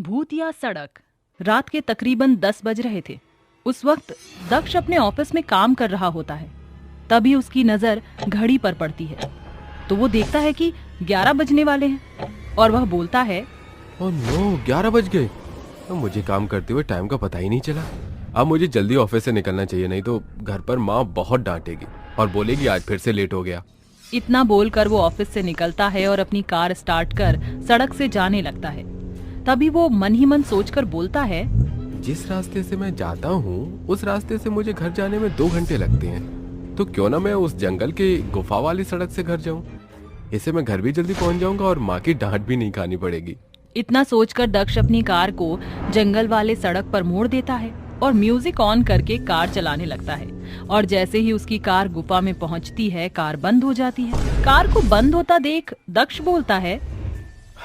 भूत या सड़क। रात के तकरीबन 10 बज रहे थे। उस वक्त दक्ष अपने ऑफिस में काम कर रहा होता है। तभी उसकी नजर घड़ी पर पड़ती है तो वो देखता है कि 11 बजने वाले हैं और वह बोलता है, ओह नो, 11 बज गए। तो मुझे काम करते हुए टाइम का पता ही नहीं चला। अब मुझे जल्दी ऑफिस से निकलना चाहिए, नहीं तो घर पर माँ बहुत डांटेगी और बोलेगी आज फिर से लेट हो गया। इतना बोलकर वो ऑफिस से निकलता है और अपनी कार स्टार्ट कर सड़क से जाने लगता है। तभी वो मन ही मन सोचकर बोलता है, जिस रास्ते से मैं जाता हूँ उस रास्ते से मुझे घर जाने में 2 घंटे लगते हैं, तो क्यों ना मैं उस जंगल के गुफा वाली सड़क से घर जाऊँ। इससे मैं घर भी जल्दी पहुँच जाऊंगा और माँ की डांट भी नहीं खानी पड़ेगी। इतना सोचकर दक्ष अपनी कार को जंगल वाले सड़क पर मोड़ देता है और म्यूजिक ऑन करके कार चलाने लगता है। और जैसे ही उसकी कार गुफा में पहुंचती है, कार बंद हो जाती है। कार को बंद होता देख दक्ष बोलता है,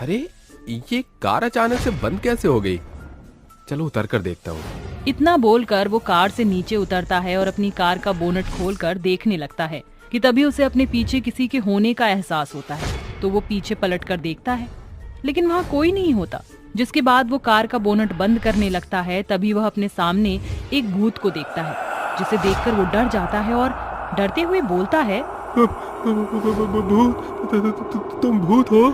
अरे ये कार अचानक से बंद कैसे हो गई? चलो उतर कर देखता हूँ। इतना बोलकर वो कार से नीचे उतरता है और अपनी कार का बोनट खोलकर देखने लगता है कि तभी उसे अपने पीछे किसी के होने का एहसास होता है। तो वो पीछे पलटकर देखता है लेकिन वहाँ कोई नहीं होता। जिसके बाद वो कार का बोनट बंद करने लगता है। तभी वह अपने सामने एक भूत को देखता है, जिसे देखकर वो डर जाता है और डरते हुए बोलता है, तुम भूत हो?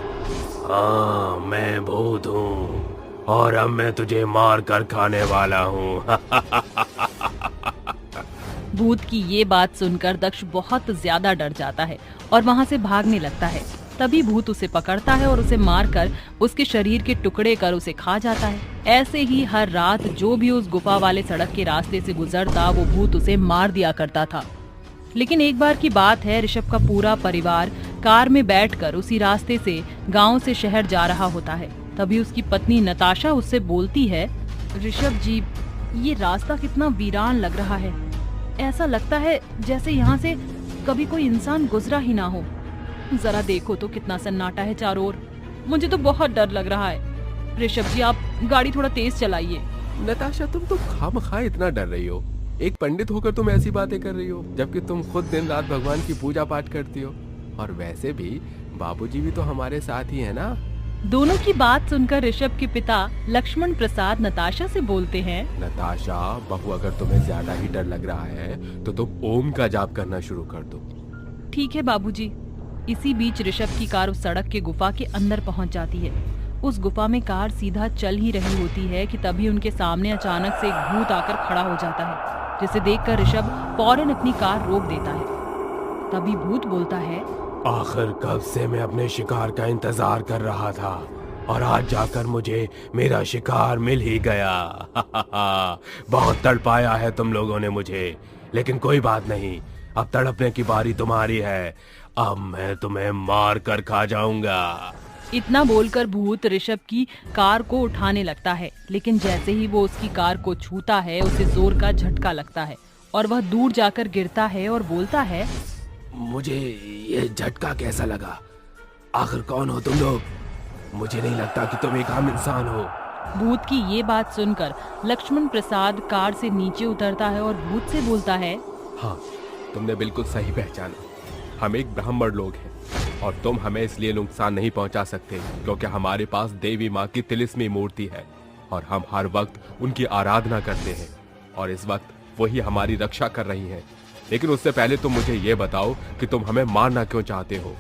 हाँ, मैं भूत हूँ और अब मैं तुझे मार कर खाने वाला हूँ। भूत की ये बात सुनकर दक्ष बहुत ज्यादा डर जाता है और वहाँ से भागने लगता है। तभी भूत उसे पकड़ता है और उसे मारकर उसके शरीर के टुकड़े कर उसे खा जाता है। ऐसे ही हर रात जो भी उस गुफा वाले सड़क के रास्ते से गुजरता वो भूत उसे मार दिया करता था। लेकिन एक बार की बात है, ऋषभ का पूरा परिवार कार में बैठकर उसी रास्ते से गांव से शहर जा रहा होता है। तभी उसकी पत्नी नताशा उससे बोलती है, ऋषभ जी, ये रास्ता कितना वीरान लग रहा है। ऐसा लगता है जैसे यहाँ से कभी कोई इंसान गुजरा ही ना हो। जरा देखो तो कितना सन्नाटा है चारों ओर। मुझे तो बहुत डर लग रहा है। ऋषभ जी, आप गाड़ी थोड़ा तेज चलाइए। नताशा, तुम तो खामखा इतना डर रही हो। एक पंडित होकर तुम ऐसी बातें कर रही हो, जबकि तुम खुद दिन रात भगवान की पूजा पाठ करती हो। और वैसे भी बाबूजी भी तो हमारे साथ ही है ना। दोनों की बात सुनकर ऋषभ के पिता लक्ष्मण प्रसाद नताशा से बोलते हैं, नताशा बहू, अगर तुम्हें ज्यादा ही डर लग रहा है तो तुम ओम का जाप करना शुरू कर दो। ठीक है बाबूजी। इसी बीच ऋषभ की कार उस सड़क के गुफा के अंदर पहुंच जाती है। उस गुफा में कार सीधा चल ही रही होती है कि तभी उनके सामने अचानक से एक भूत आकर खड़ा हो जाता है, जिसे देखकर ऋषभ फौरन अपनी कार रोक देता है। तभी भूत बोलता है, आखिर कब से मैं अपने शिकार का इंतजार कर रहा था और आज जाकर मुझे मेरा शिकार मिल ही गया। बहुत तड़पाया है तुम लोगों ने मुझे, लेकिन कोई बात नहीं, अब तड़पने की बारी तुम्हारी है। अब मैं तुम्हें मार कर खा जाऊंगा। इतना बोलकर भूत ऋषभ की कार को उठाने लगता है। लेकिन जैसे ही वो उसकी कार को छूता है, उसे जोर का झटका लगता है और वह दूर जाकर गिरता है और बोलता है, मुझे ये झटका कैसा लगा? आखिर कौन हो तुम लोग? मुझे नहीं लगता कि तुम एक आम इंसान हो। भूत की ये बात सुनकर लक्ष्मण प्रसाद कार से नीचे उतरता है और भूत से बोलता है, हाँ, तुमने बिल्कुल सही पहचाना। हम एक ब्राह्मण लोग हैं और तुम हमें इसलिए नुकसान नहीं पहुंचा सकते क्योंकि हमारे पास देवी माँ की तिलिस्मी मूर्ति है और हम हर वक्त उनकी आराधना करते हैं और इस वक्त वही हमारी रक्षा कर रही हैं। लेकिन उससे पहले तुम मुझे ये बताओ कि तुम हमें मारना क्यों चाहते हो?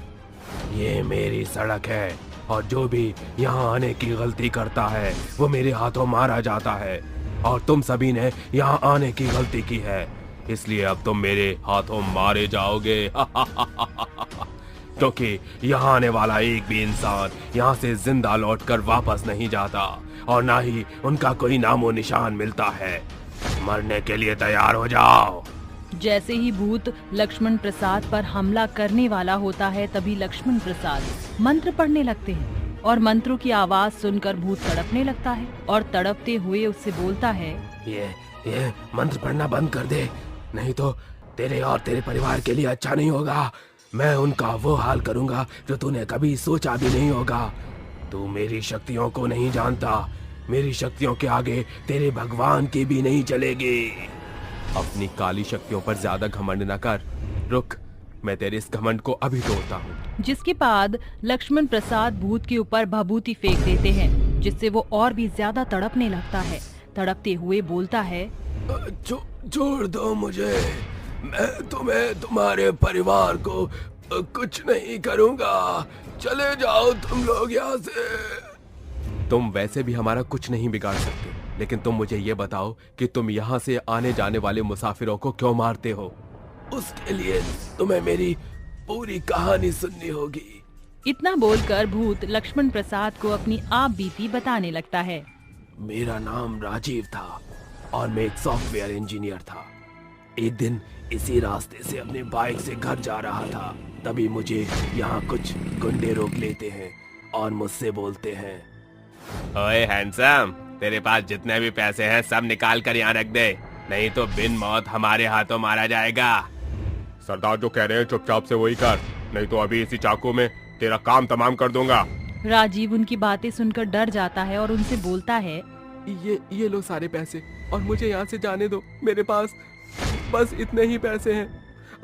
ये मेरी सड़क है और जो भी यहाँ आने की गलती करता है वो मेरे हाथों मारा जाता है और तुम सभी ने यहाँ आने की गलती की है, इसलिए अब तुम मेरे हाथों मारे जाओगे। क्योंकि यहाँ आने वाला एक भी इंसान यहाँ से जिंदा लौटकर वापस नहीं जाता और ना ही उनका कोई नामो निशान मिलता है। मरने के लिए तैयार हो जाओ। जैसे ही भूत लक्ष्मण प्रसाद पर हमला करने वाला होता है, तभी लक्ष्मण प्रसाद मंत्र पढ़ने लगते हैं और मंत्रों की आवाज सुनकर भूत तड़पने लगता है और तड़पते हुए उससे बोलता है, ये मंत्र पढ़ना बंद कर दे, नहीं तो तेरे और तेरे परिवार के लिए अच्छा नहीं होगा। मैं उनका वो हाल करूंगा जो तूने कभी सोचा भी नहीं होगा। तू मेरी शक्तियों को नहीं जानता, मेरी शक्तियों के आगे तेरे भगवान की भी नहीं चलेगी। अपनी काली शक्तियों पर ज्यादा घमंड न कर। रुक, मैं तेरे इस घमंड को अभी तोड़ता हूँ। जिसके बाद लक्ष्मण प्रसाद भूत के ऊपर भभूति फेंक देते हैं जिससे वो और भी ज्यादा तड़पने लगता है। तड़पते हुए बोलता है, छोड़ दो मुझे, मैं तुम्हें तुम्हारे परिवार को कुछ नहीं करूंगा, चले जाओ तुम लोग यहाँ से। तुम वैसे भी हमारा कुछ नहीं बिगाड़ सकते, लेकिन तुम मुझे ये बताओ कि तुम यहाँ से आने जाने वाले मुसाफिरों को क्यों मारते हो? उसके लिए तुम्हें मेरी पूरी कहानी सुननी होगी। इतना बोलकर भूत लक्ष्मण प्रसाद को अपनी आप बीती बताने लगता है। मेरा नाम राजीव था और मैं एक सॉफ्टवेयर इंजीनियर था। एक दिन इसी रास्ते से अपने बाइक से घर जा रहा था, तभी मुझे यहाँ कुछ गुंडे रोक लेते हैं और मुझसे बोलते हैं, ओए हैंडसम, तेरे पास जितने भी पैसे हैं सब निकाल कर यहाँ रख दे, नहीं तो बिन मौत हमारे हाथों मारा जाएगा। सरदार जो कह रहे हैं चुपचाप से वही कर, नहीं तो अभी इसी चाकू में तेरा काम तमाम कर दूंगा। राजीव उनकी बातें सुनकर डर जाता है और उनसे बोलता है, ये लो सारे पैसे और मुझे यहाँ से जाने दो। मेरे पास बस इतने ही पैसे हैं,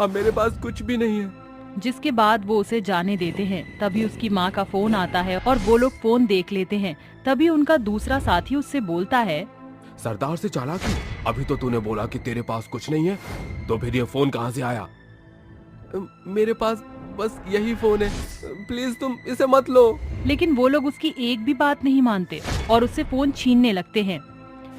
अब मेरे पास कुछ भी नहीं है। जिसके बाद वो उसे जाने देते हैं। तभी उसकी माँ का फोन आता है और वो लोग फोन देख लेते हैं। तभी उनका दूसरा साथी उससे बोलता है, सरदार से चालाकी, अभी तो तूने बोला कि तेरे पास कुछ नहीं है, तो फिर ये फोन कहाँ से आया? मेरे पास बस यही फोन है, प्लीज तुम इसे मत लो। लेकिन वो लोग उसकी एक भी बात नहीं मानते और उससे फोन छीनने लगते हैं।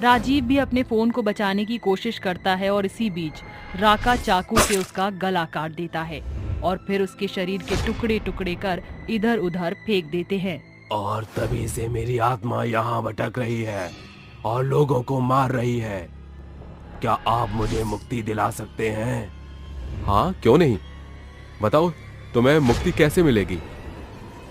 राजीव भी अपने फोन को बचाने की कोशिश करता है और इसी बीच राका चाकू से उसका गला काट देता है और फिर उसके शरीर के टुकड़े टुकड़े कर इधर उधर फेंक देते हैं। और तभी से मेरी आत्मा यहाँ भटक रही है और लोगों को मार रही है। क्या आप मुझे मुक्ति दिला सकते हैं? हाँ, क्यों नहीं, बताओ तुम्हें मुक्ति कैसे मिलेगी?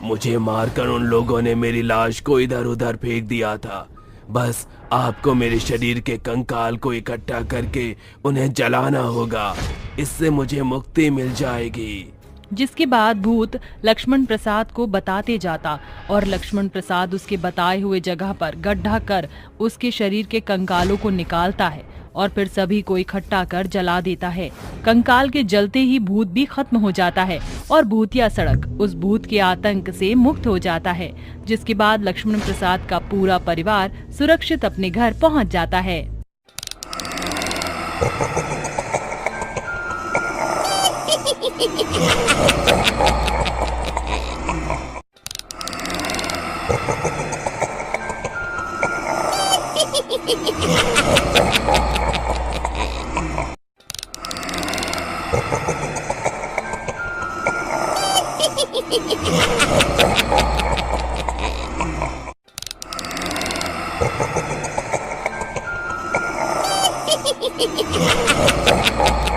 मुझे मारकर उन लोगों ने मेरी लाश को इधर उधर फेंक दिया था। बस आपको मेरे शरीर के कंकाल को इकट्ठा करके उन्हें जलाना होगा, इससे मुझे मुक्ति मिल जाएगी। जिसके बाद भूत लक्ष्मण प्रसाद को बताते जाता और लक्ष्मण प्रसाद उसके बताए हुए जगह पर गड्ढा कर उसके शरीर के कंकालों को निकालता है और फिर सभी को इकट्ठा कर जला देता है। कंकाल के जलते ही भूत भी खत्म हो जाता है और भूतिया सड़क उस भूत के आतंक से मुक्त हो जाता है। जिसके बाद लक्ष्मण प्रसाद का पूरा परिवार सुरक्षित अपने घर पहुंच जाता है। Ha ha ha ha!